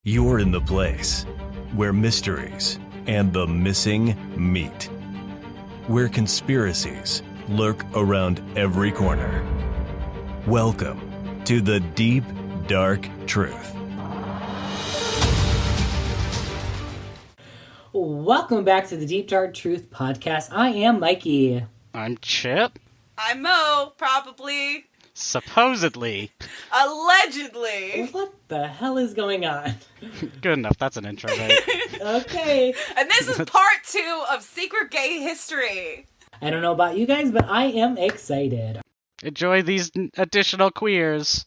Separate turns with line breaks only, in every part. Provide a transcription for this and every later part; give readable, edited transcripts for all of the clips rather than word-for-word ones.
You're in the place where mysteries and the missing meet, where conspiracies lurk around every corner. Welcome to the Deep, Dark Truth.
Welcome back to the Deep, Dark Truth podcast. I am Mikey.
I'm Chip.
I'm Mo, probably.
Supposedly.
Allegedly.
What the hell is going on?
Good enough, that's an intro, right?
Okay.
And this is part 2 of Secret Gay History.
I don't know about you guys, but I am excited.
Enjoy these additional queers.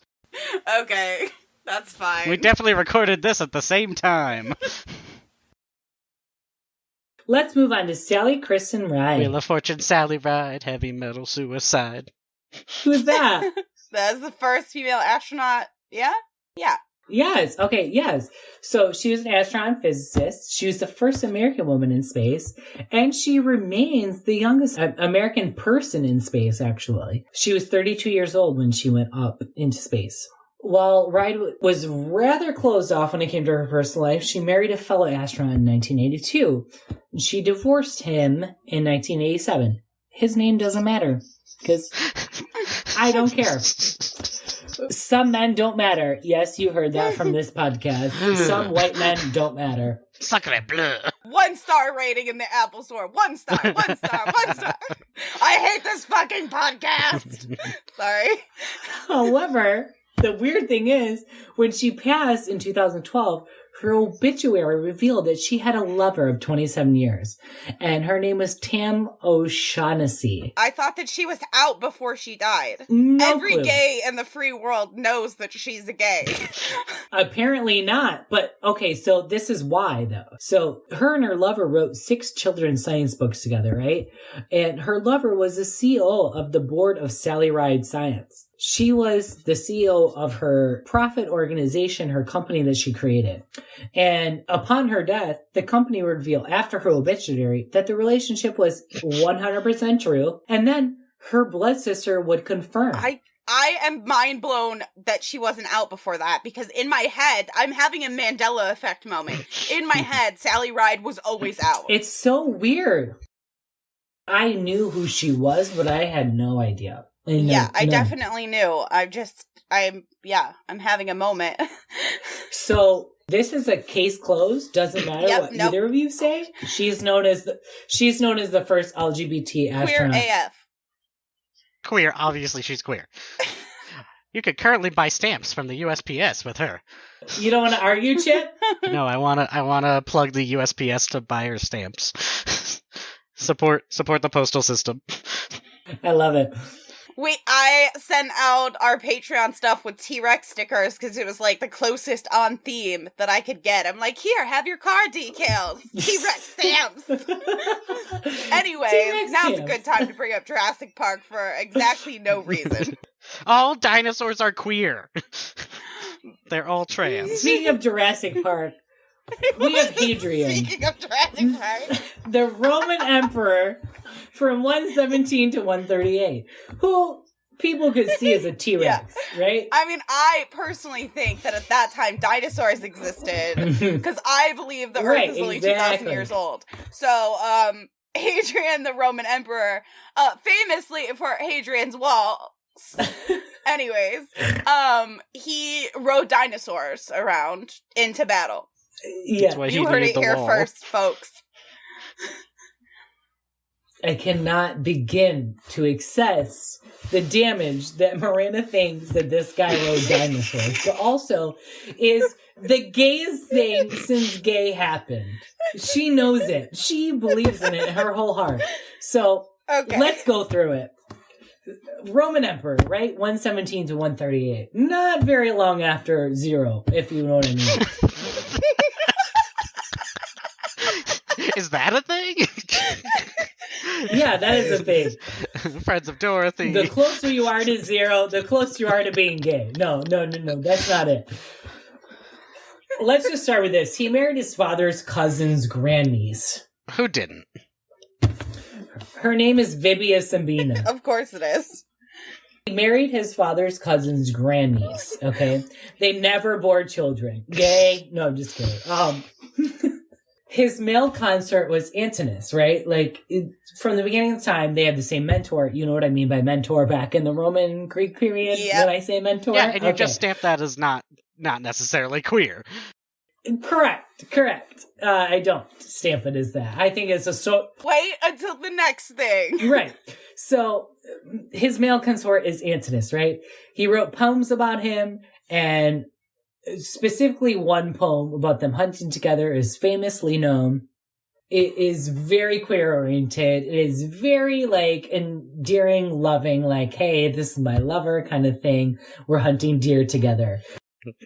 Okay, that's fine.
We definitely recorded this at the same time.
Let's move on to Sally Kristen Ride.
Wheel of Fortune, Sally Ride, Heavy Metal Suicide.
Who's that?
That's the first female astronaut. Yeah? Yeah.
Yes. Okay. Yes. So she was an astronaut and physicist. She was the first American woman in space, and she remains the youngest American person in space, actually. She was 32 years old when she went up into space. While Ride was rather closed off when it came to her personal life, she married a fellow astronaut in 1982. She divorced him in 1987. His name doesn't matter, because I don't care. Some men don't matter. Yes, you heard that from this podcast. Some white men don't matter.
Sacre bleu.
1-star rating in the Apple Store. 1 star, 1 star, 1 star. I hate this fucking podcast. Sorry.
However, the weird thing is, when she passed in 2012, her obituary revealed that she had a lover of 27 years, and her name was Tam O'Shaughnessy.
I thought that she was out before she died.
No
Every
clue.
gay in the free world knows that she's a gay.
Apparently not, but okay, so this is why, though. So her and her lover wrote 6 children's science books together, right? And her lover was the CEO of the board of Sally Ride Science. She was the CEO of her profit organization, her company that she created. And upon her death, the company would reveal after her obituary that the relationship was 100% true. And then her blood sister would confirm.
I am mind blown that she wasn't out before that, because in my head, I'm having a Mandela effect moment. In my head, Sally Ride was always out.
It's so weird. I knew who she was, but I had no idea.
I definitely knew. I'm having a moment.
So this is a case closed. Doesn't matter either of you say. She's known as the first LGBT astronaut.
Queer AF.
Queer, obviously she's queer. You could currently buy stamps from the USPS with her.
You don't want to argue, Chip?
No, I wanna plug the USPS to buy her stamps. Support the postal system.
I love it.
I sent out our Patreon stuff with T-Rex stickers because it was like the closest on theme that I could get. I'm like, here, have your car decals. T-Rex stamps. Anyways,
T-Rex
now's
stamps.
a good time to bring up Jurassic Park for exactly no reason.
All dinosaurs are queer. They're all trans.
Speaking of Jurassic Park, we have Hadrian,
Speaking of Jurassic Park.
the Roman emperor from 117 to 138, who people could see as a T-Rex, right?
I mean, I personally think that at that time dinosaurs existed because I believe the Earth is only 2,000 years old. So, Hadrian, the Roman emperor, famously for Hadrian's Wall. Anyways, he rode dinosaurs around into battle.
Yeah,
You heard it here first, folks.
I cannot begin to access the damage that Miranda thinks that this guy rode dinosaurs. But also is the gayest thing since gay happened. She knows it. She believes in it in her whole heart. So Let's go through it. Roman Emperor, right? 117 to 138. Not very long after 0, if you know what I mean.
Is that a thing?
Yeah, that is a thing.
Friends of Dorothy.
The closer you are to 0, the closer you are to being gay. No, that's not it. Let's just start with this. He married his father's cousin's grandniece.
Who didn't?
Her name is Vibia Simbina.
Of course it is.
He married his father's cousin's grandniece, okay? They never bore children. Gay? No, I'm just kidding. His male consort was Antinous, right? Like, from the beginning of time, they had the same mentor. You know what I mean by mentor back in the Roman Greek period when I say mentor?
Yeah, and you just stamp that as not necessarily queer.
Correct. I don't stamp it as that. I think it's
Wait until the next thing.
Right. So, his male consort is Antinous, right? He wrote poems about him, and specifically one poem about them hunting together is famously known. It is very queer-oriented. It is very, like, endearing, loving, like, hey, this is my lover kind of thing. We're hunting deer together.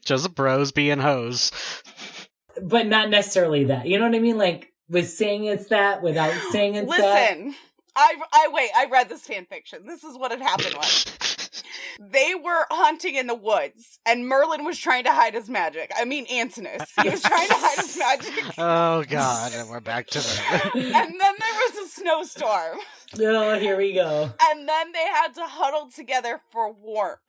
Just bros being hoes.
But not necessarily that. You know what I mean? Like, with saying it's that, without saying it's that.
Listen, I read this fan fiction. This is what had happened once. They were hunting in the woods, and Merlin was trying to hide his magic. I mean, Antinous. He was trying to hide his magic.
Oh, God, and we're back to that.
And then there was a snowstorm.
Oh, here we go.
And then they had to huddle together for warmth.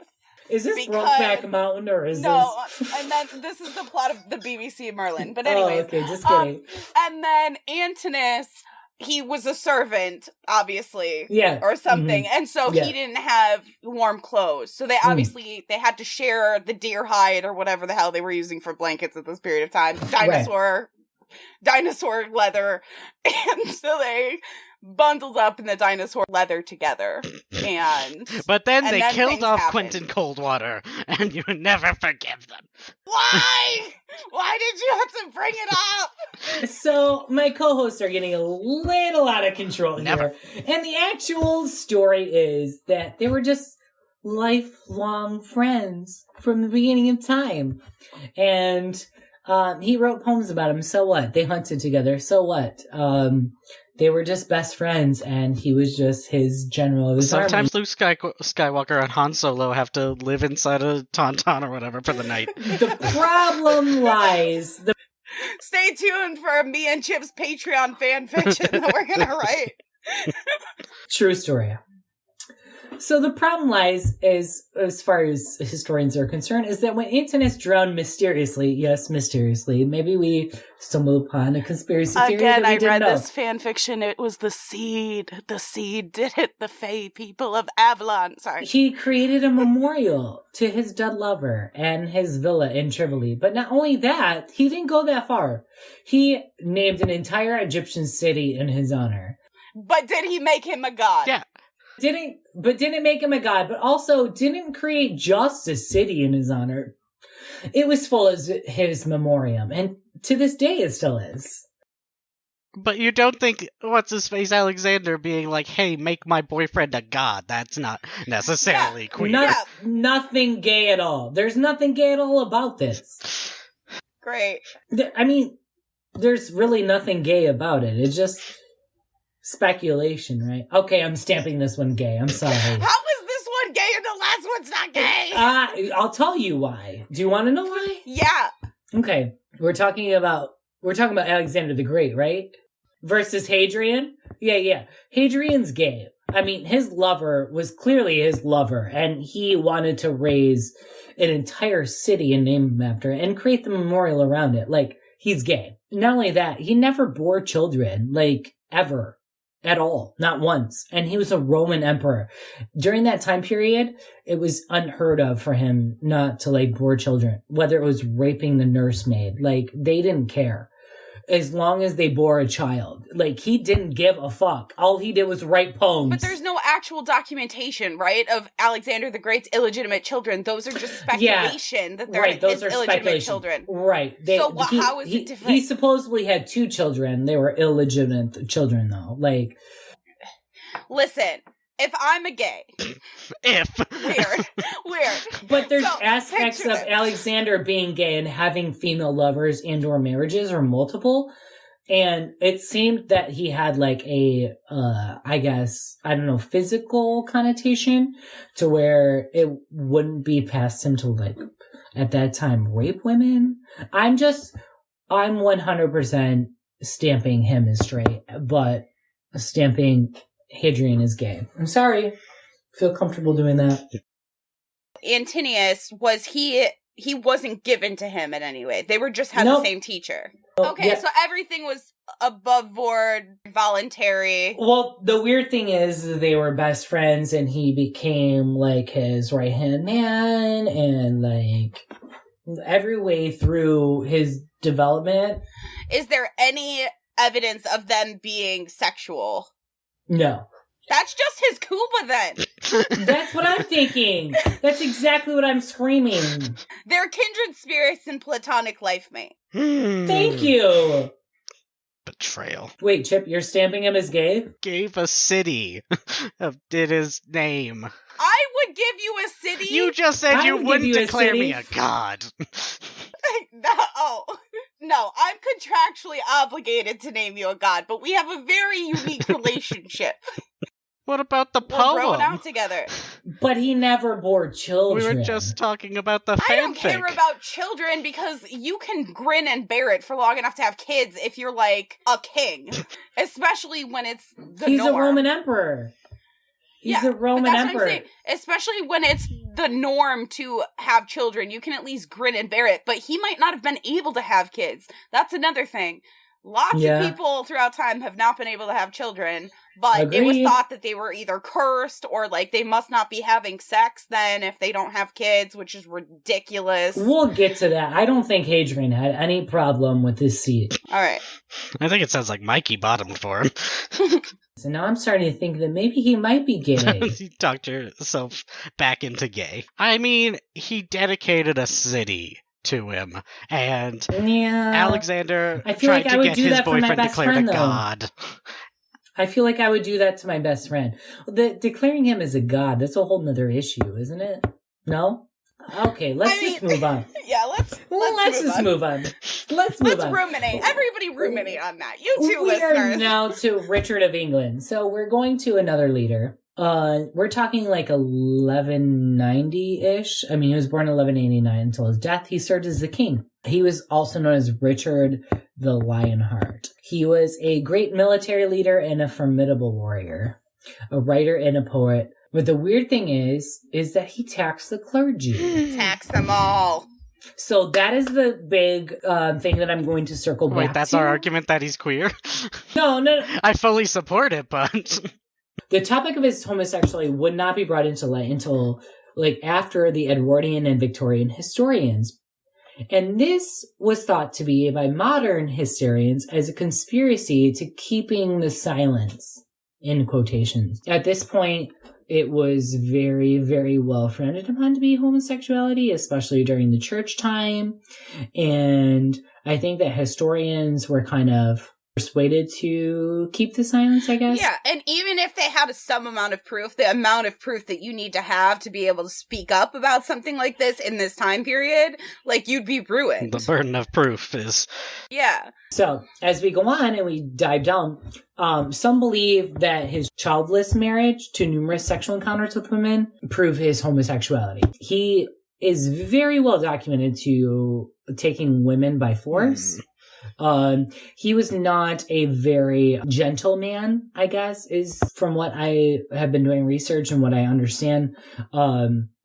Is this Brokeback Mountain, or is
this... and then this is the plot of the BBC Merlin. But anyways.
Oh, okay, just kidding.
And then Antinous... He was a servant, obviously, or something, and so he didn't have warm clothes. So they obviously they had to share the deer hide or whatever the hell they were using for blankets at this period of time. Dinosaur leather, and so they bundled up in the dinosaur leather together.
But then they killed off
happened.
Quentin Coldwater, and you never forgive them.
Why? Why did you have to bring it up?
So, my co-hosts are getting a little out of control here. And the actual story is that they were just lifelong friends from the beginning of time. And he wrote poems about him. So what? They hunted together. So what? They were just best friends, and he was just his general of his army.
Sometimes Luke Skywalker and Han Solo have to live inside a tauntaun or whatever for the night.
The problem lies...
Stay tuned for me and Chip's Patreon fan fiction that we're gonna write.
True story. So the problem lies, as far as historians are concerned, is that when Antinous drowned mysteriously, maybe we stumbled upon a conspiracy theory that we didn't know.
This fan fiction. It was the seed. The seed did hit the Fae people of Avalon. Sorry.
He created a memorial to his dead lover and his villa in Tripoli. But not only that, he didn't go that far. He named an entire Egyptian city in his honor.
But did he make him a god?
Yeah. Didn't make him a god, but also didn't create just a city in his honor. It was full of his memoriam, and to this day it still is.
But you don't think, what's-his-face Alexander being like, hey, make my boyfriend a god. That's not necessarily queer.
Nothing gay at all. There's nothing gay at all about this.
Great.
I mean, there's really nothing gay about it. It's just... speculation, right? Okay, I'm stamping this one gay. I'm sorry.
How is this one gay and the last one's not gay?
I'll tell you why. Do you want to know why?
Yeah.
Okay. We're talking about Alexander the Great, right? Versus Hadrian? Yeah. Hadrian's gay. I mean, his lover was clearly his lover, and he wanted to raise an entire city and name him after it and create the memorial around it. Like, he's gay. Not only that, he never bore children, like, ever. At all. Not once. And he was a Roman emperor. During that time period, it was unheard of for him not to, like, bore children. Whether it was raping the nursemaid. Like, they didn't care. As long as they bore a child. Like, he didn't give a fuck. All he did was write poems.
But there's no actual documentation, right, of Alexander the Great's illegitimate children. Those are just speculation that they're his illegitimate children.
Right.
How is it different?
He supposedly had 2 children. They were illegitimate children, though. Like...
Listen... If I'm a gay. Weird.
But there's aspects of Alexander being gay and having female lovers and or marriages or multiple. And it seemed that he had like a, physical connotation to where it wouldn't be past him to like, at that time, rape women. I'm 100% stamping him as straight, but stamping Hadrian is gay. I'm sorry. feel comfortable doing that.
Antinius, he wasn't given to him in any way. They were just had the same teacher. Okay, yeah. So everything was above board, voluntary.
Well, the weird thing is they were best friends and he became like his right-hand man and like every way through his development.
Is there any evidence of them being sexual?
No.
That's just his Kuba then.
That's what I'm thinking. That's exactly what I'm screaming.
They're kindred spirits and platonic life mate.
Thank you.
Betrayal.
Wait, Chip, you're stamping him as gay?
Gave a city did his name.
I would give you a city.
You just said you wouldn't declare me a god.
No, I'm contractually obligated to name you a god, but we have a very unique relationship.
What about the poem?
We're growing out together.
But he never bore children.
We were just talking about the fanfic.
I don't care about children because you can grin and bear it for long enough to have kids if you're like a king. Especially when it's the
He's
norm.
A Roman emperor. He's a Roman emperor.
Saying. Especially when it's the norm to have children. You can at least grin and bear it. But he might not have been able to have kids. That's another thing. Lots of people throughout time have not been able to have children, but
Agreed.
It was thought that they were either cursed or like they must not be having sex then if they don't have kids, which is ridiculous.
We'll get to that. I don't think Hadrian had any problem with this seat.
All right.
I think it sounds like Mikey bottomed for him.
So now I'm starting to think that maybe he might be gay.
You talked yourself back into gay. I mean, he dedicated a city to him, and Alexander tried to get his boyfriend declared a god.
I feel like I would do that to my best friend. Declaring him as a god, that's a whole nother issue, isn't it? No? Okay, let's just move on.
Yeah, let's
just move on. Let's
ruminate. Everybody ruminate on that. You too,
listeners.
We
are now to Richard of England. So we're going to another leader. We're talking like 1190-ish. I mean, he was born in 1189 until his death. He served as the king. He was also known as Richard the Lionheart. He was a great military leader and a formidable warrior, a writer and a poet. But the weird thing is that he taxed the clergy.
Tax them all.
So that is the big thing that I'm going to circle back to.
Wait, that's our argument that he's queer?
No.
I fully support it, but...
The topic of his homosexuality would not be brought into light until like after the Edwardian and Victorian historians. And this was thought to be by modern historians as a conspiracy to keeping the silence, in quotations. At this point, it was very, very well frowned upon to be homosexuality, especially during the church time. And I think that historians were kind of persuaded to keep the silence, I guess.
Yeah, and even if they had some amount of proof, the amount of proof that you need to have to be able to speak up about something like this in this time period, like, you'd be ruined.
The burden of proof is...
Yeah.
So, as we go on and we dive down, some believe that his childless marriage to numerous sexual encounters with women prove his homosexuality. He is very well documented to taking women by force. He was not a very gentle man, I guess, is from what I have been doing research and what I understand.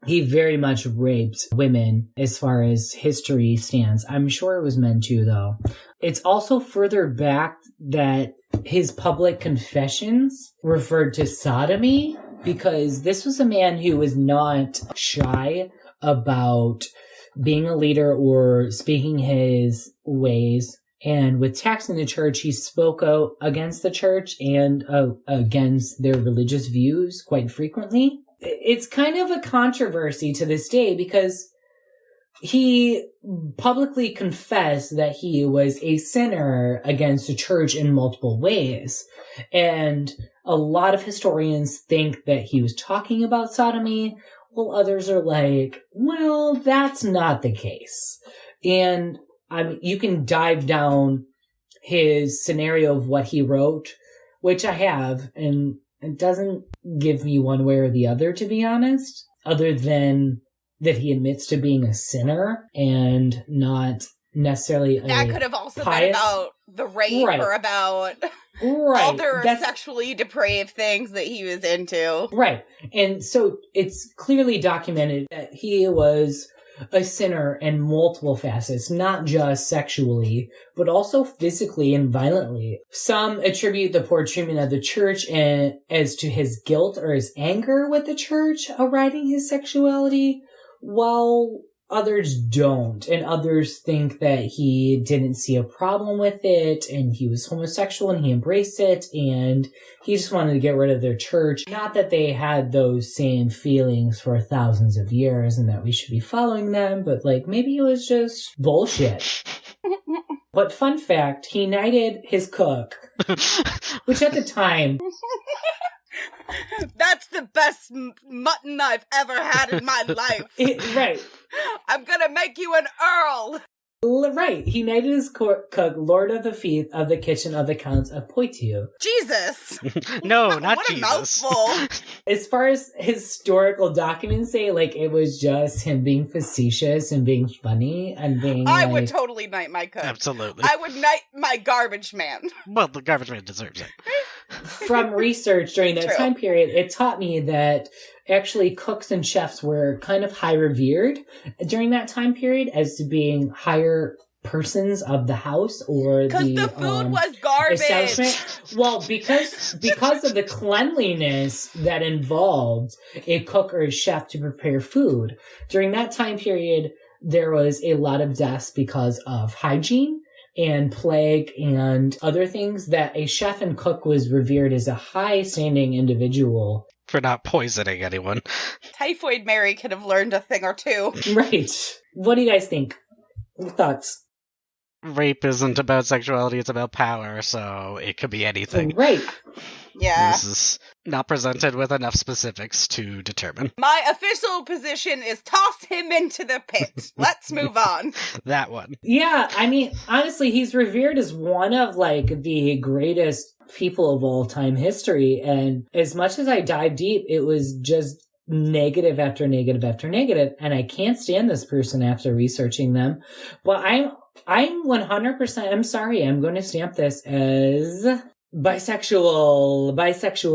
He very much raped women as far as history stands. I'm sure it was men too, though. It's also further back that his public confessions referred to sodomy, because this was a man who was not shy about being a leader or speaking his ways. And with taxing the church, he spoke out against the church and against their religious views quite frequently. It's kind of a controversy to this day because he publicly confessed that he was a sinner against the church in multiple ways. And a lot of historians think that he was talking about sodomy, while others are like, well, that's not the case. And you can dive down his scenario of what he wrote, which I have, and it doesn't give me one way or the other, to be honest, other than that he admits to being a sinner and not necessarily
that could have also been about the rape or about other sexually depraved things that he was into.
Right. And so it's clearly documented that he was a sinner in multiple facets, not just sexually, but also physically and violently. Some attribute the poor treatment of the church as to his guilt or his anger with the church overriding his sexuality, while others don't. And others think that he didn't see a problem with it, and he was homosexual and he embraced it, and he just wanted to get rid of their church. Not that they had those same feelings for thousands of years and that we should be following them, but like maybe it was just bullshit. But fun fact, he knighted his cook, which at the time...
That's the best mutton I've ever had in my life.
Right.
I'm gonna make you an earl.
Right. He knighted his cook Lord of the Feast of the Kitchen of the Counts of Poitou.
Jesus.
No, not
what
Jesus.
What a mouthful.
As far as historical documents say, like, it was just him being facetious and being funny and being
I would totally knight my cook.
Absolutely.
I would knight my garbage man.
Well, the garbage man deserves it.
From research during that time period, it taught me that actually cooks and chefs were kind of high revered during that time period as to being higher persons of the house or the
food was garbage.
Establishment. Well, because of the cleanliness that involved a cook or a chef to prepare food during that time period, there was a lot of deaths because of hygiene and plague and other things, that a chef and cook was revered as a high-standing individual.
For not poisoning anyone.
Typhoid Mary could have learned a thing or two.
Right. What do you guys think? Thoughts?
Rape isn't about sexuality, it's about power, so it could be anything.
Right.
Yeah.
This is not presented with enough specifics to determine.
My official position is toss him into the pit. Let's move on.
That one.
Yeah, I mean, honestly, he's revered as one of, like, the greatest people of all time history, and as much as I dive deep, it was just negative after negative after negative, and I can't stand this person after researching them. But I'm 100%, I'm sorry, I'm going to stamp this as bisexual.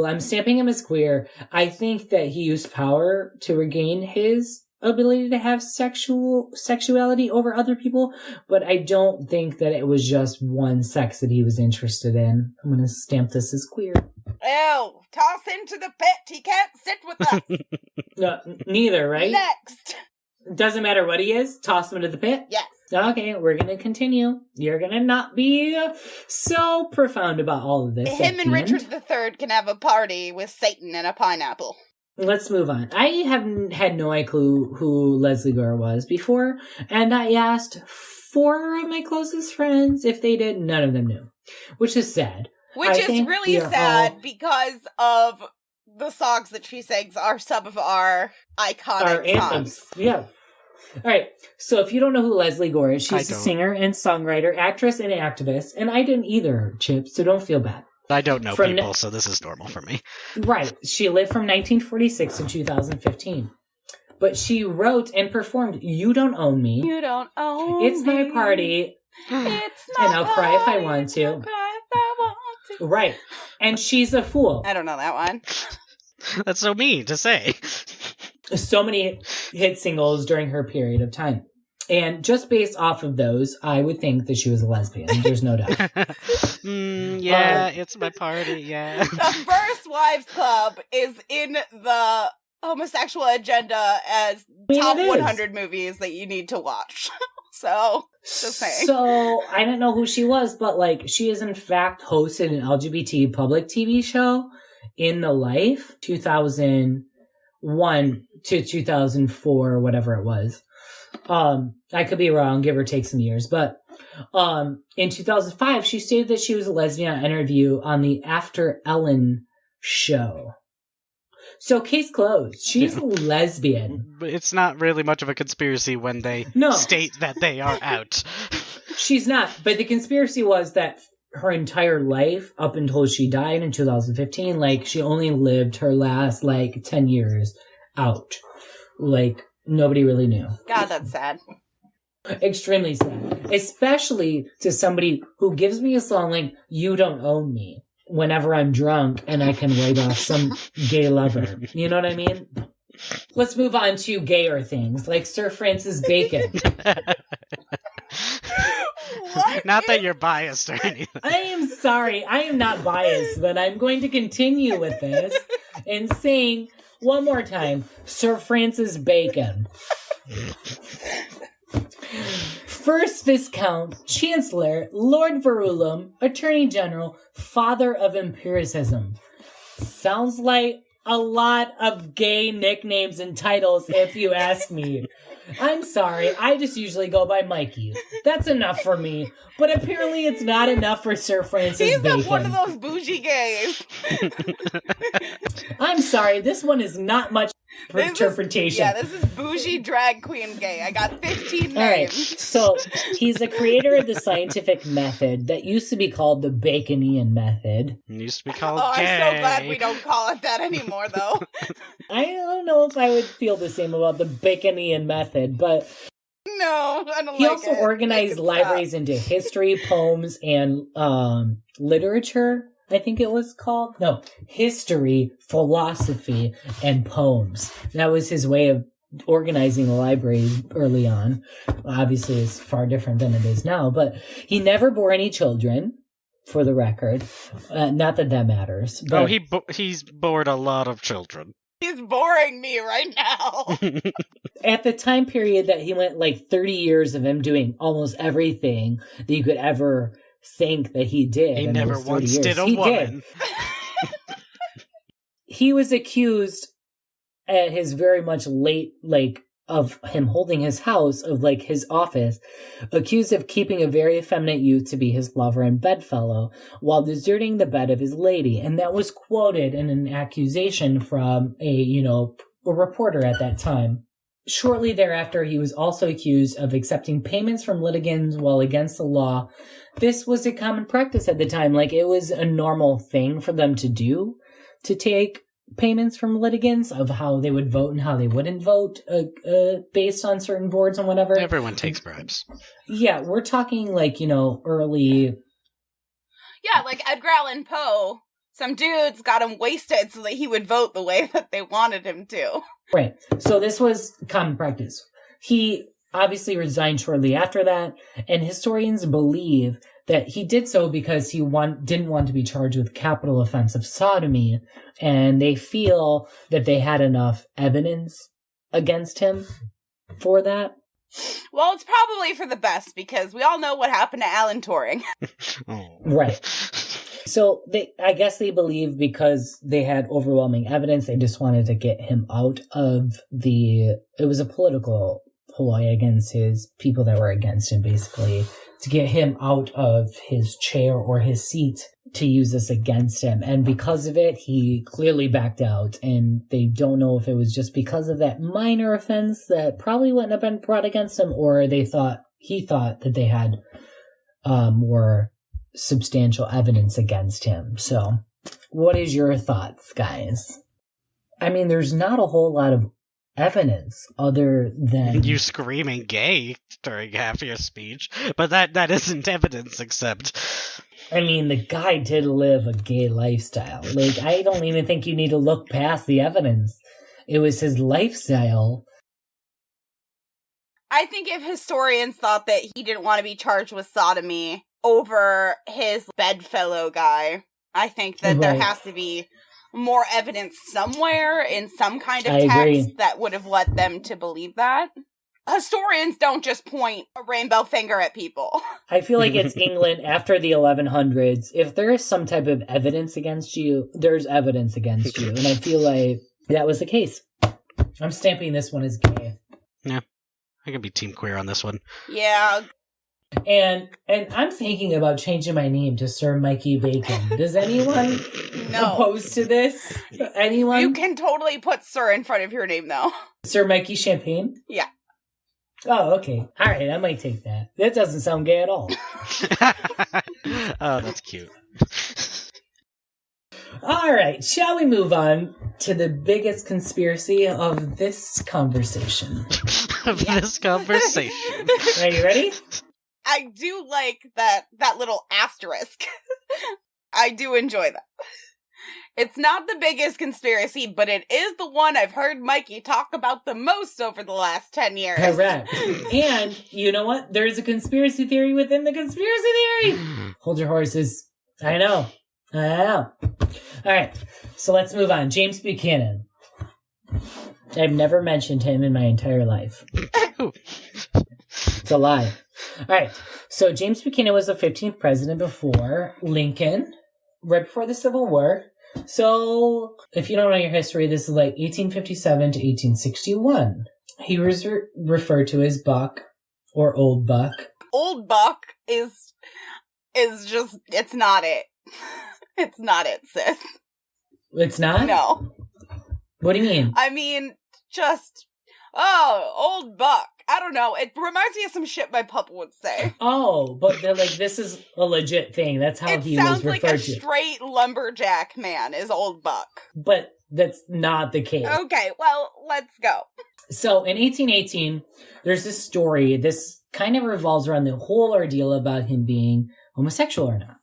I'm stamping him as queer. I think that he used power to regain his ability to have sexuality over other people, but I don't think that it was just one sex that he was interested in. I'm going to stamp this as queer.
Ew, toss into the pit. He can't sit with us.
No, neither, right?
Next.
Doesn't matter what he is, toss him into the pit?
Yes.
Okay, we're going to continue. You're going to not be so profound about all of this.
Him and Richard III can have a party with Satan and a pineapple.
Let's move on. I had no clue who Leslie Gore was before, and I asked 4 of my closest friends if they did. None of them knew, which is sad.
Which is really sad because of the songs that she sings are some of our iconic songs.
Yeah. All right. So if you don't know who Leslie Gore is, she's a singer and songwriter, actress, and activist, and I didn't either, Chip, so don't feel bad.
I don't know people, so this is normal for me.
Right. She lived from 1946 to 2015. But she wrote and performed You Don't Own Me.
You Don't Own Me.
It's My Party.
It's my
And I'll Cry If I Want to. Right. And She's a Fool.
I don't know that one.
That's so mean to say.
So many hit singles during her period of time. And just based off of those, I would think that she was a lesbian. There's no doubt.
It's My Party, yeah.
The First Wives Club is in the homosexual agenda as top 100 movies that you need to watch. So, just saying.
So, I don't know who she was, but, like, she has in fact hosted an LGBT public TV show in the life, 2001 to 2004, whatever it was. I could be wrong, give or take some years, but in 2005, she stated that she was a lesbian on interview on the After Ellen show. So, case closed. She's a lesbian.
But it's not really much of a conspiracy when they state that they are out.
She's not, but the conspiracy was that her entire life, up until she died in 2015, like, she only lived her last, 10 years out. Nobody really knew.
God, that's sad.
Extremely sad. Especially to somebody who gives me a song like You Don't Own Me whenever I'm drunk and I can write off some gay lover. You know what I mean? Let's move on to gayer things, like Sir Francis Bacon.
Not that you're biased or anything.
I am sorry. I am not biased, but I'm going to continue with this and saying one more time, Sir Francis Bacon. First Viscount, Chancellor, Lord Verulam, Attorney General, Father of Empiricism. Sounds like a lot of gay nicknames and titles, if you ask me. I'm sorry, I just usually go by Mikey. That's enough for me. But apparently it's not enough for Sir Francis Bacon.
He's one of those bougie gays.
I'm sorry, this one is not much interpretation.
This is bougie drag queen gay. I got 15 names.
All right, so he's the creator of the scientific method that used to be called the Baconian method.
It used to be called gay.
I'm so glad we don't call it that anymore, though.
I don't know if I would feel the same about the Baconian method, but
no, I don't
he
like
also
it.
organized libraries into history, poems, and literature. I think it was called. No, history, philosophy, and poems. That was his way of organizing the library early on. Obviously, it's far different than it is now, but he never bore any children, for the record. Not that that matters. But
he's bored a lot of children.
He's boring me right now.
At the time period that he went, like 30 years of him doing almost everything that you could ever think that he did.
He never once did a woman.
He was accused at his very much late, of him holding his house, of his office, accused of keeping a very effeminate youth to be his lover and bedfellow while deserting the bed of his lady. And that was quoted in an accusation from a reporter at that time. Shortly thereafter, he was also accused of accepting payments from litigants while against the law. This was a common practice at the time. It was a normal thing for them to do, to take payments from litigants of how they would vote and how they wouldn't vote based on certain boards and whatever.
Everyone takes bribes.
Yeah, we're talking early...
Yeah, like Edgar Allan Poe. Some dudes got him wasted so that he would vote the way that they wanted him to.
Right. So this was common practice. He obviously resigned shortly after that, and historians believe that he did so because he didn't want to be charged with capital offense of sodomy, and they feel that they had enough evidence against him for that.
Well, it's probably for the best, because we all know what happened to Alan Turing.
Right. So I guess they believe because they had overwhelming evidence, they just wanted to get him out of it was a political ploy against his people that were against him, basically, to get him out of his chair or his seat to use this against him. And because of it, he clearly backed out, and they don't know if it was just because of that minor offense that probably wouldn't have been brought against him, or he thought that they had more substantial evidence against him. So what is your thoughts, guys? I mean, there's not a whole lot of evidence other than
you screaming gay during half your speech, but that isn't evidence, except
I mean, the guy did live a gay lifestyle. I don't even think you need to look past the evidence. It was his lifestyle.
I think if historians thought that he didn't want to be charged with sodomy over his bedfellow guy, I think that there has to be more evidence somewhere in some kind of text that would have led them to believe that. Historians don't just point a rainbow finger at people.
I feel like it's England after the 1100s. If there is some type of evidence against you, there's evidence against you. And I feel like that was the case. I'm stamping this one as gay.
Yeah, I can be team queer on this one.
Yeah.
And I'm thinking about changing my name to Sir Mikey Bacon. Does anyone oppose to this? Anyone?
You can totally put Sir in front of your name, though.
Sir Mikey Champagne?
Yeah.
Oh, okay. All right, I might take that. That doesn't sound gay at all.
Oh, that's cute.
All All right, shall we move on to the biggest conspiracy of this conversation?
This conversation.
Are you ready?
I do like that little asterisk. I do enjoy that. It's not the biggest conspiracy, but it is the one I've heard Mikey talk about the most over the last 10 years.
Correct. And you know what? There's a conspiracy theory within the conspiracy theory. Hold your horses. I know. All right, so let's move on. James Buchanan. I've never mentioned him in my entire life. It's a lie. All right, so James Buchanan was the 15th president before Lincoln, right before the Civil War. So if you don't know your history, this is like 1857 to 1861. He was referred to as Buck or Old Buck.
Old Buck is just, it's not it. It's not it, sis.
It's not?
No.
What do you mean?
I mean, just, Old Buck. I don't know. It reminds me of some shit my pup would say.
Oh, but they're like, this is a legit thing. That's how he was referred to. It sounds like a
straight lumberjack man is Old Buck.
But that's not the case.
Okay, well, let's go.
So in 1818, there's this story. This kind of revolves around the whole ordeal about him being homosexual or not.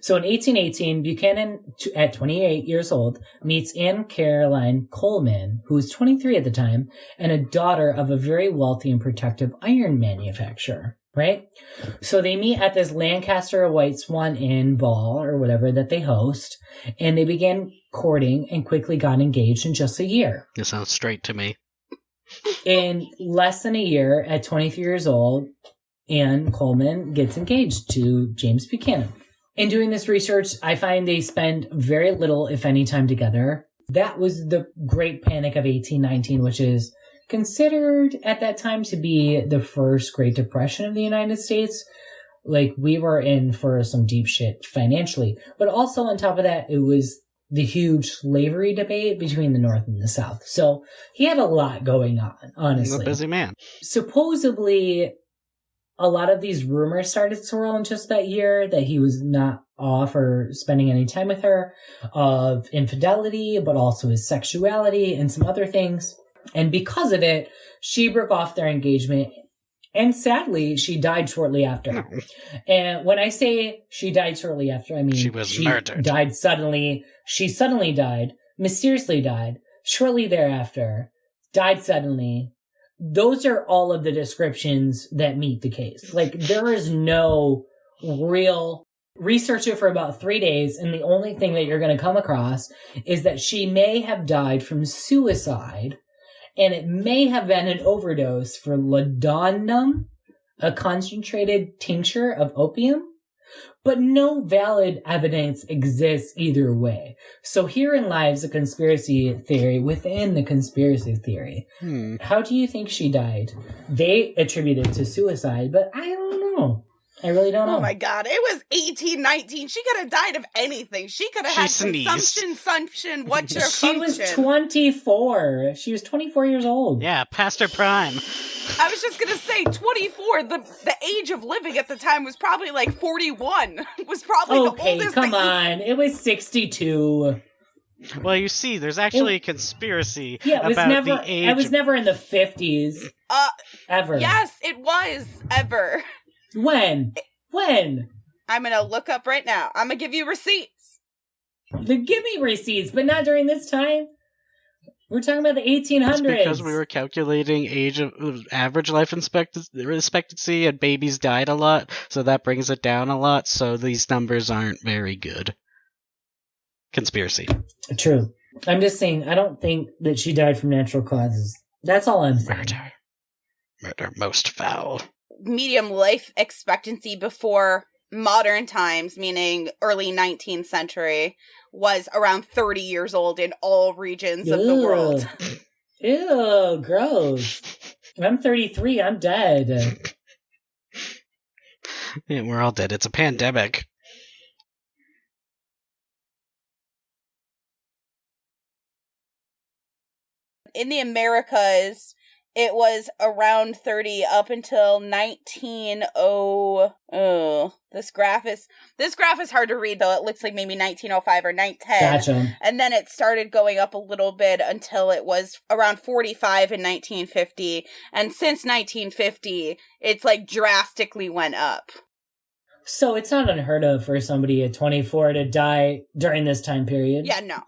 So in 1818, Buchanan, at 28 years old, meets Anne Caroline Coleman, who was 23 at the time, and a daughter of a very wealthy and protective iron manufacturer, right? So they meet at this Lancaster White Swan Inn ball, or whatever, that they host, and they began courting and quickly got engaged in just a year.
This sounds straight to me.
In less than a year, at 23 years old, Anne Coleman gets engaged to James Buchanan. In doing this research, I find they spend very little, if any, time together. That was the Great Panic of 1819, which is considered at that time to be the first Great Depression of the United States. Like, we were in for some deep shit financially. But also on top of that, it was the huge slavery debate between the North and the South. So he had a lot going on, honestly.
He's a busy man.
Supposedly, a lot of these rumors started swirling just that year that he was not off or spending any time with her, of infidelity, but also his sexuality and some other things. And because of it, she broke off their engagement. And sadly, she died shortly after.
No.
And when I say she died shortly after, I mean
she was murdered.
Died suddenly. She suddenly died, mysteriously died, shortly thereafter, died suddenly. Those are all of the descriptions that meet the case. Like, there is no real research it for about 3 days, and the only thing that you're going to come across is that she may have died from suicide, and it may have been an overdose for laudanum, a concentrated tincture of opium, but no valid evidence exists either way. So herein lies a conspiracy theory within the conspiracy theory. How do you think she died? They attribute it to suicide, but I don't know. I really don't know.
Oh my God, it was 1819. She could have died of anything. She could have had consumption. What's your function?
She was 24. She was 24 years old.
Yeah, past her prime.
I was just gonna say 24. The age of living at the time was probably like 41. Was probably the oldest.
Okay, come on. It was 62.
Well, you see, there's actually a conspiracy
about
the age.
I was never in the 50s. Ever.
Yes, it was ever.
When?
I'm gonna look up right now. I'm gonna give you receipts.
Give me receipts, but not during this time. We're talking about the 1800s.
It's because we were calculating age of average life expectancy, and babies died a lot, so that brings it down a lot. So these numbers aren't very good. Conspiracy.
True. I'm just saying, I don't think that she died from natural causes. That's all I'm saying.
Murder most foul.
Medium life expectancy before modern times, meaning early 19th century, was around 30 years old in all regions of the world.
Ew, gross. I'm 33, I'm dead.
Yeah, we're all dead. It's a pandemic.
In the Americas, it was around 30 up until 1900. This graph is hard to read, though. It looks like maybe 1905 or 1910.
Gotcha.
And then it started going up a little bit until it was around 45 in 1950. And since 1950, it's like drastically went up.
So it's not unheard of for somebody at 24 to die during this time period.
Yeah, no.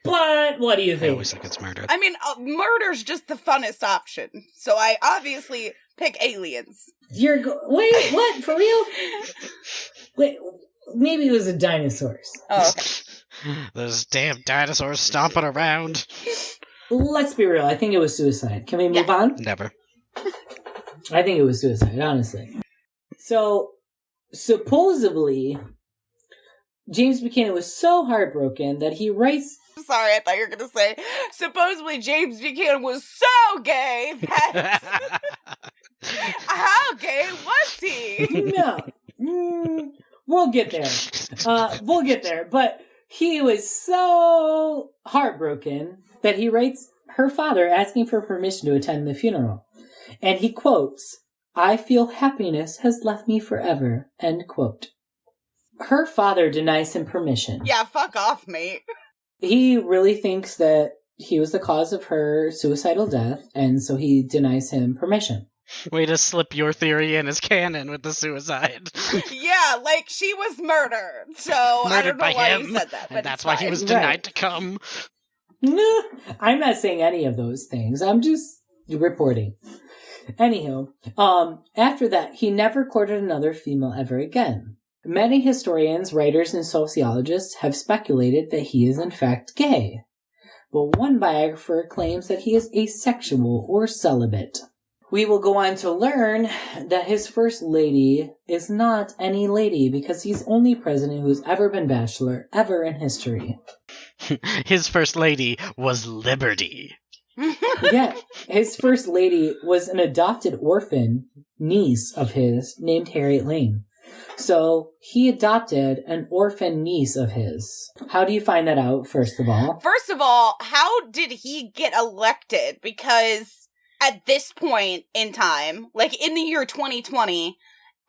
But what do you think?
I always think it's murder.
I mean, murder's just the funnest option. So I obviously pick aliens.
Wait, what? For real? Wait, maybe it was the dinosaurs.
Oh, okay.
Those damn dinosaurs stomping around.
Let's be real. I think it was suicide. Can we move on?
Never.
I think it was suicide, honestly. So, supposedly, James Buchanan was so heartbroken that he writes...
Sorry, I thought you were going to say, supposedly James Buchanan was so gay that... How gay was he?
No. We'll get there. But he was so heartbroken that he writes her father asking for permission to attend the funeral. And he quotes, "I feel happiness has left me forever," end quote. Her father denies him permission.
Yeah, fuck off, mate.
He really thinks that he was the cause of her suicidal death, and so he denies him permission.
Way to slip your theory in as canon with the suicide.
Yeah, like she was murdered. So I don't know why you said that. But
and that's why he was denied to come.
No, I'm not saying any of those things. I'm just reporting. Anywho, after that, he never courted another female ever again. Many historians, writers, and sociologists have speculated that he is in fact gay. But one biographer claims that he is asexual or celibate. We will go on to learn that his first lady is not any lady because he's the only president who's ever been bachelor ever in history.
His first lady was Liberty.
Yeah, his first lady was an adopted orphan niece of his named Harriet Lane. So he adopted an orphan niece of his. How do you find that out, first of all?
First of all, how did he get elected? Because at this point in time, like in the year 2020,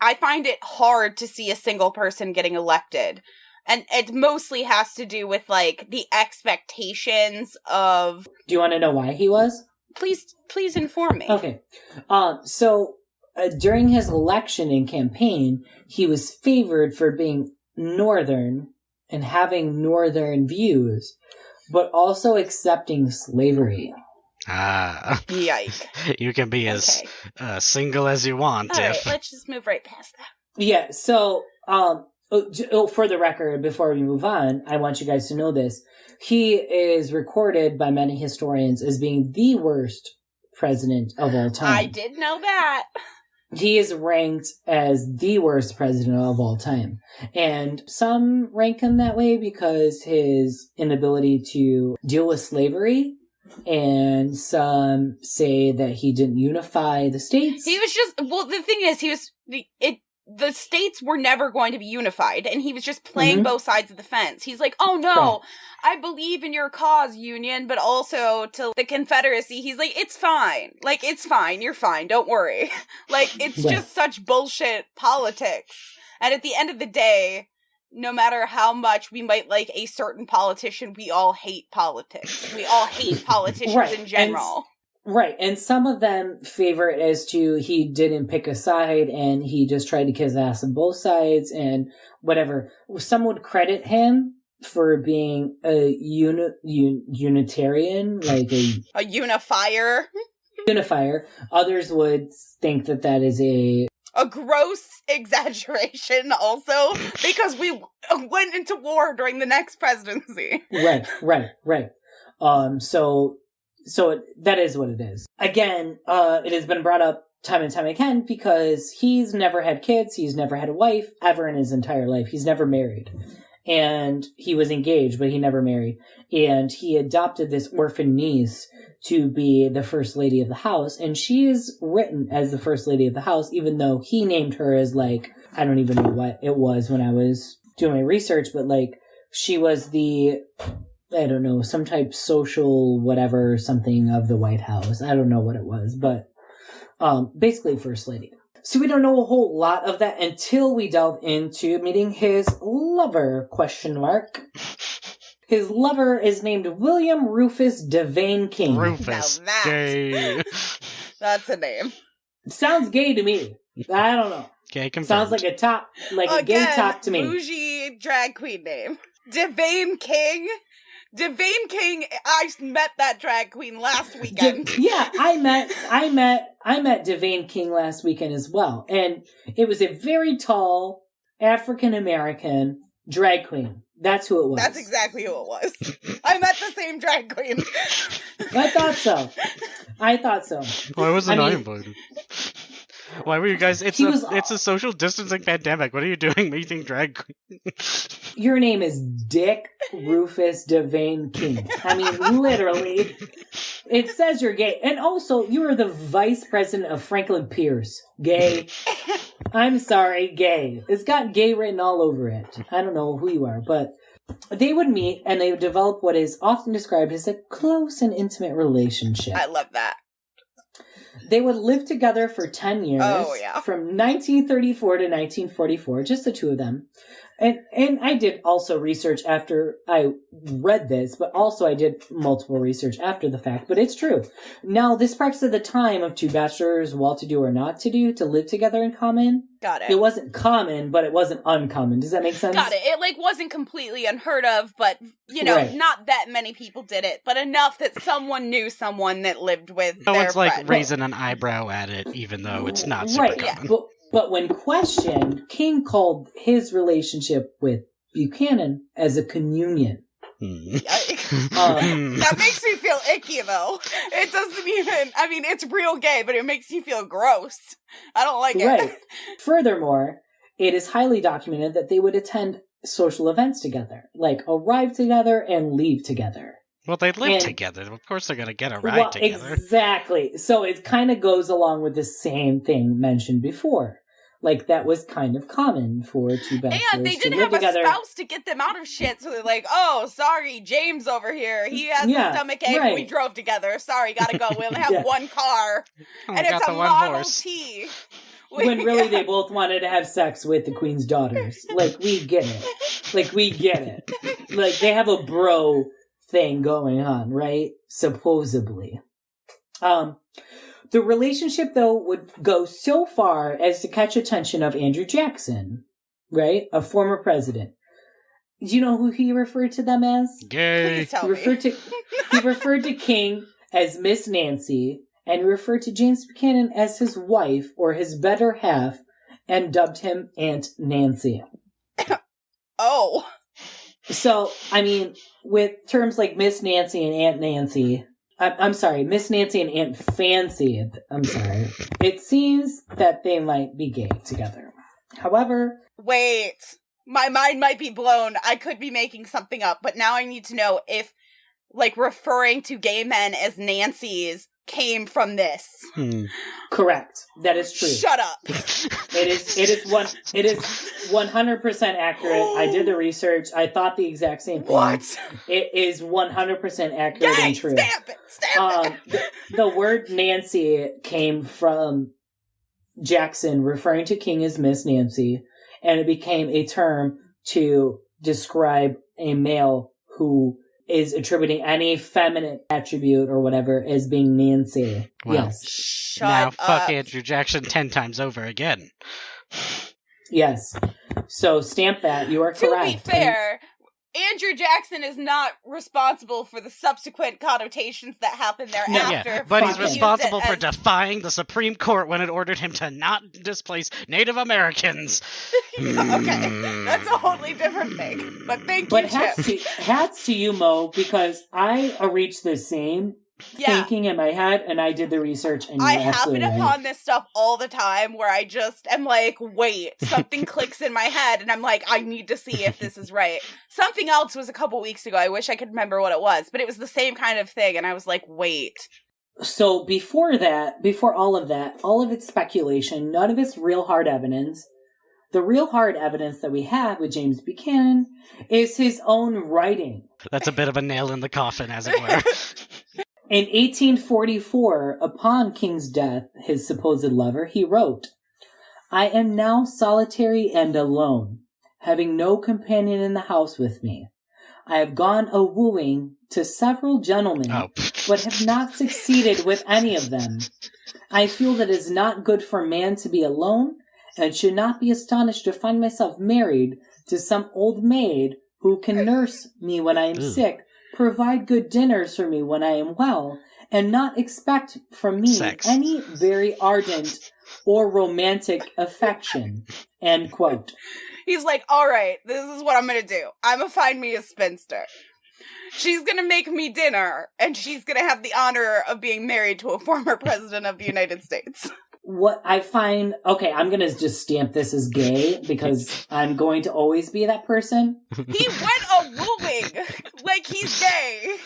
I find it hard to see a single person getting elected. And it mostly has to do with, like, the expectations of...
Do you want to know why he was?
Please inform me.
Okay. During his election and campaign, he was favored for being Northern and having Northern views, but also accepting slavery.
Ah.
Yike.
You can be as single as you want.
All right, let's just move right past that.
Yeah, so, for the record, before we move on, I want you guys to know this. He is recorded by many historians as being the worst president of all time.
I did know that.
He is ranked as the worst president of all time. And some rank him that way because his inability to deal with slavery, and some say that he didn't unify the states.
He was just, well, the thing is, the states were never going to be unified, and he was just playing both sides of the fence. He's like, oh no, I believe in your cause, Union, but also to the Confederacy, he's like, it's fine. Like, it's fine, you're fine, don't worry. Like, it's just such bullshit politics. And at the end of the day, no matter how much we might like a certain politician, we all hate politics. We all hate politicians in general.
And some of them favor it as to he didn't pick a side and he just tried to kiss ass on both sides and whatever. Some would credit him for being a unitarian, like a
unifier.
Unifier. Others would think that is a
gross exaggeration also, because we went into war during the next presidency.
Right. So that is what it is. Again, it has been brought up time and time again because he's never had kids. He's never had a wife ever in his entire life. He's never married. And he was engaged, but he never married. And he adopted this orphan niece to be the first lady of the house. And she is written as the first lady of the house, even though he named her as, like, I don't even know what it was when I was doing my research, but, like, she was the, I don't know, some type social whatever, something of the White House. I don't know what it was, but basically First Lady. So we don't know a whole lot of that until we delve into meeting his lover, ? His lover is named William Rufus Devane King.
Rufus. Gay.
That's a name.
Sounds gay to me. I don't know.
Gay confirmed.
Sounds like a gay top to me.
Bougie drag queen name. Devane King. Devane King, I met that drag queen last weekend.
I met Devane King last weekend as well. And it was a very tall African-American drag queen. That's who it was.
That's exactly who it was. I met the same drag queen.
I thought so.
Why wasn't I invited? Why were you guys? It's a social distancing pandemic. What are you doing meeting drag queen?
Your name is Dick Rufus Devane King. I mean, literally. It says you're gay. And also, you are the vice president of Franklin Pierce. Gay. I'm sorry, gay. It's got gay written all over it. I don't know who you are, but they would meet and they would develop what is often described as a close and intimate relationship.
I love that.
They would live together for 10 years.
Oh, yeah.
From 1934 to 1944, just the two of them. And I did also research after I read this, but also I did multiple research after the fact, but it's true. Now, this practice at the time of two bachelors, well-to-do or not-to-do, to live together in common.
Got it.
It wasn't common, but it wasn't uncommon. Does that make sense?
Got it. It, wasn't completely unheard of, but, right. Not that many people did it, but enough that someone knew someone that lived with their
one's,
friend.
Raising an eyebrow at it, even though it's not super common.
Yeah. But when questioned, King called his relationship with Buchanan as a communion.
That makes me feel icky, though. It doesn't even, it's real gay, but it makes you feel gross. I don't like it.
Right. Furthermore, it is highly documented that they would attend social events together, like arrive together and leave together.
Well, they live together. Of course they're going to get a ride together.
Exactly. So it kind of goes along with the same thing mentioned before. That was kind of common for two bachelors
and they didn't have a spouse to get them out of shit, so they're like, oh, sorry, James over here. He has a stomach ache. Right. We drove together. Sorry, gotta go. We only have one car. And it's a Model T.
When really they both wanted to have sex with the queen's daughters. We get it. They have a bro thing going on, right? Supposedly. The relationship, though, would go so far as to catch attention of Andrew Jackson, right? A former president. Do you know who he referred to them as?
Gay.
He referred to King as Miss Nancy, and referred to James Buchanan as his wife, or his better half, and dubbed him Aunt Nancy.
Oh.
So, with terms like Miss Nancy and Aunt Nancy... I'm sorry, Miss Nancy and Aunt Fancy. I'm sorry. It seems that they might be gay together. However...
Wait. My mind might be blown. I could be making something up, but now I need to know if, referring to gay men as Nancy's came from this.
Correct. That is true.
Shut up.
It is 100% accurate. I did the research. I thought the exact same thing.
What?
It is 100% accurate and true.
Stamp it.
The word Nancy came from Jackson referring to King as Miss Nancy, and it became a term to describe a male who is attributing any feminine attribute or whatever as being Nancy.
Well,
yes.
Now fuck Andrew Jackson 10 times over again.
Yes. So stamp that. You are correct.
To be fair, Andrew Jackson is not responsible for the subsequent connotations that happen thereafter.
Yeah, but he's responsible for defying the Supreme Court when it ordered him to not displace Native Americans.
Okay, that's a wholly different thing. But thank you, Chip.
Hats to you, Mo, because I reached the same thinking in my head, and I did the research, and I happen
upon this stuff all the time where I just am like, wait, something clicks in my head, and I'm like, I need to see if this is right. Something else was a couple weeks ago. I wish I could remember what it was, but it was the same kind of thing, and I was like, wait.
So before all of its speculation, none of its real hard evidence, the real hard evidence that we have with James Buchanan is his own writing.
That's a bit of a nail in the coffin, as it were.
In 1844, upon King's death, his supposed lover, he wrote, "I am now solitary and alone, having no companion in the house with me. I have gone a-wooing to several gentlemen, but have not succeeded with any of them. I feel that it is not good for man to be alone, and should not be astonished to find myself married to some old maid who can nurse me when I am sick, provide good dinners for me when I am well, and not expect from me any very ardent or romantic affection." End quote.
He's like, all right, this is what I'm going to do. I'm going to find me a spinster. She's going to make me dinner, and she's going to have the honor of being married to a former president of the United States.
What I find... Okay, I'm going to just stamp this as gay, because I'm going to always be that person.
He went a-wooing! Like, he's gay.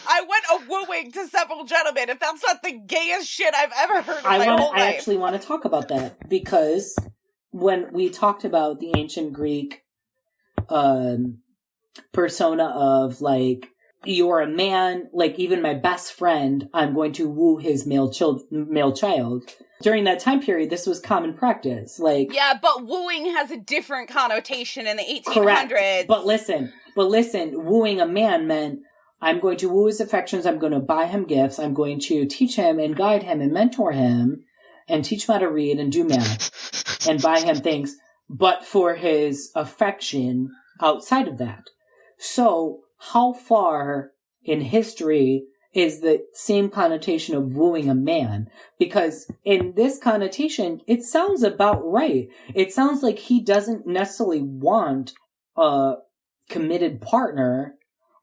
I went a-wooing to several gentlemen, if that's not the gayest shit I've ever heard in my whole life.
I actually want to talk about that, because... when we talked about the ancient Greek persona of, like, you're a man, like, even my best friend, I'm going to woo his male child. During that time period, this was common practice. Like,
yeah, but wooing has a different connotation in the 1800s.
Correct. But listen, wooing a man meant, I'm going to woo his affections, I'm going to buy him gifts, I'm going to teach him and guide him and mentor him, and teach him how to read and do math, and buy him things, but for his affection outside of that. So, how far in history is the same connotation of wooing a man? Because in this connotation, it sounds about right. It sounds like he doesn't necessarily want a committed partner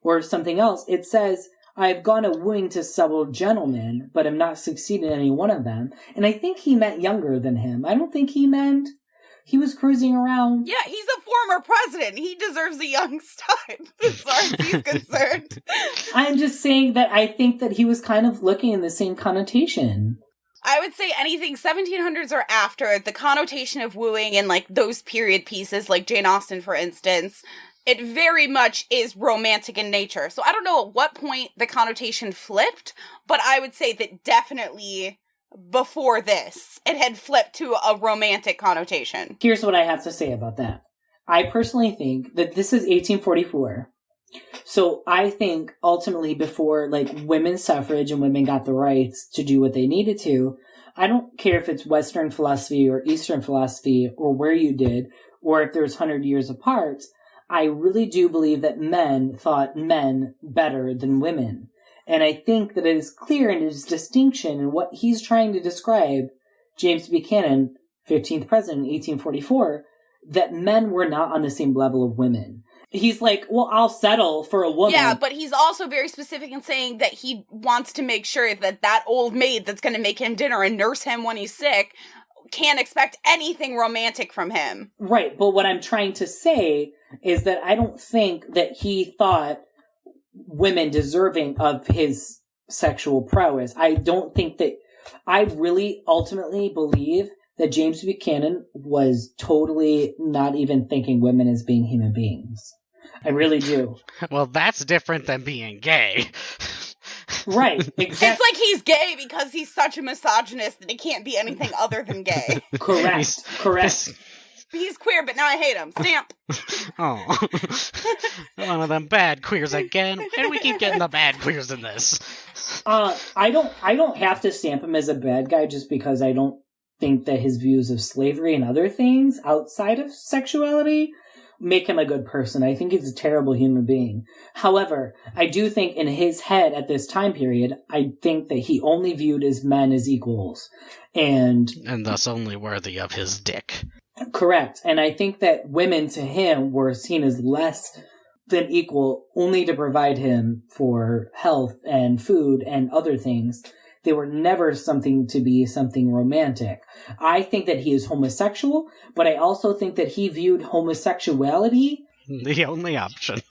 or something else. It says, I've gone a-wooing to several gentlemen, but am not succeeded in any one of them. And I think he meant younger than him. I don't think he meant he was cruising around.
Yeah, he's a former president. He deserves a young stud, as far as he's concerned.
I'm just saying that I think that he was kind of looking in the same connotation.
I would say anything 1700s or after, the connotation of wooing in, like, those period pieces, like Jane Austen, for instance, it very much is romantic in nature. So I don't know at what point the connotation flipped, but I would say that definitely before this, it had flipped to a romantic connotation.
Here's what I have to say about that. I personally think that this is 1844. So I think ultimately before, like, women's suffrage and women got the rights to do what they needed to, I don't care if it's Western philosophy or Eastern philosophy or where you did, or if there's 100 years apart, I really do believe that men thought men better than women. And I think that it is clear in his distinction and what he's trying to describe, James Buchanan, 15th president, 1844, that men were not on the same level of women. He's like, well, I'll settle for a woman.
Yeah, but he's also very specific in saying that he wants to make sure that that old maid that's going to make him dinner and nurse him when he's sick can't expect anything romantic from him.
Right, but what I'm trying to say is that I don't think that he thought women deserving of his sexual prowess. I don't think that... I really ultimately believe that James Buchanan was totally not even thinking women as being human beings. I really do.
Well, that's different than being gay.
Right, exactly.
It's like he's gay because he's such a misogynist that he can't be anything other than gay.
Correct.
He's queer, but now I hate him. Stamp.
Oh. One of them bad queers again. Why do we keep getting the bad queers in this?
I don't have to stamp him as a bad guy just because I don't think that his views of slavery and other things outside of sexuality make him a good person. I think he's a terrible human being. However, I do think in his head at this time period, I think that he only viewed as men as equals. And
thus only worthy of his dick.
Correct. And I think that women to him were seen as less than equal only to provide him for health and food and other things. They were never something to be something romantic. I think that he is homosexual, but I also think that he viewed homosexuality...
the only option.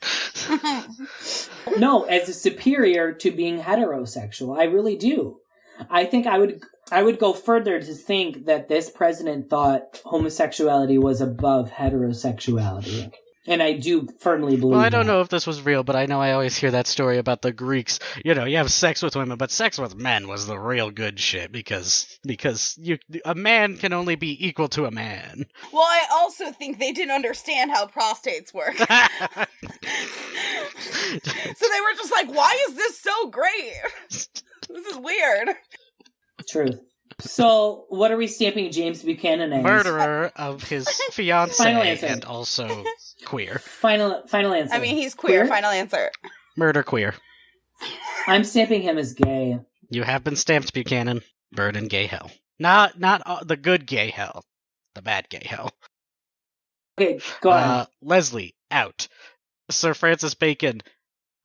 No, as a superior to being heterosexual. I really do. I think I would go further to think that this president thought homosexuality was above heterosexuality. And I do firmly believe
I don't know if this was real, but I know I always hear that story about the Greeks. You have sex with women, but sex with men was the real good shit because a man can only be equal to a man.
Well, I also think they didn't understand how prostates work. So they were just like, why is this so great? This is weird.
Truth. So, what are we stamping James Buchanan as?
Murderer of his fiancée and also queer.
Final answer.
I mean, he's queer. Final answer.
Murder queer.
I'm stamping him as gay.
You have been stamped, Buchanan. Burn in gay hell. Not the good gay hell. The bad gay hell.
Okay, go ahead.
Leslie, out. Sir Francis Bacon,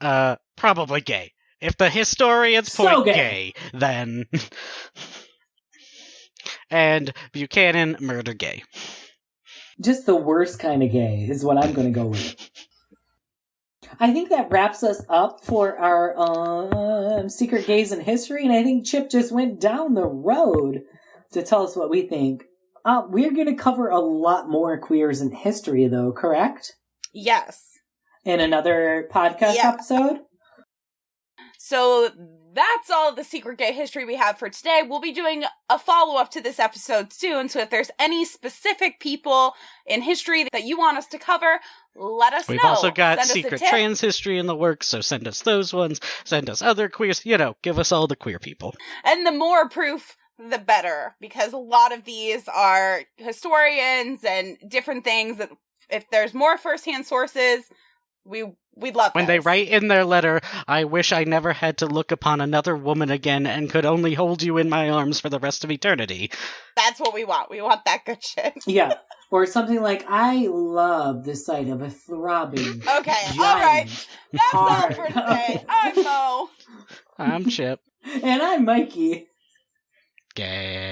probably gay. If the historians point gay, then... And Buchanan, murder gay.
Just the worst kind of gay is what I'm going to go with. I think that wraps us up for our secret gays in history, and I think Chip just went down the road to tell us what we think. We're going to cover a lot more queers in history, though, correct?
Yes.
In another podcast episode?
So that's all the secret gay history we have for today. We'll be doing a follow-up to this episode soon, so if there's any specific people in history that you want us to cover, let us know.
We've also got secret trans history in the works, so send us those ones. Send us other queers. Give us all the queer people.
And the more proof, the better, because a lot of these are historians and different things that if there's more first-hand sources, we'd love
when they write in their letter, I wish I never had to look upon another woman again and could only hold you in my arms for the rest of eternity.
That's what we want. We want that good shit.
Yeah. Or something like, I love the sight of a throbbing
Okay, alright. That's all for today. I'm Mo.
I'm Chip.
And I'm Mikey.
Gay.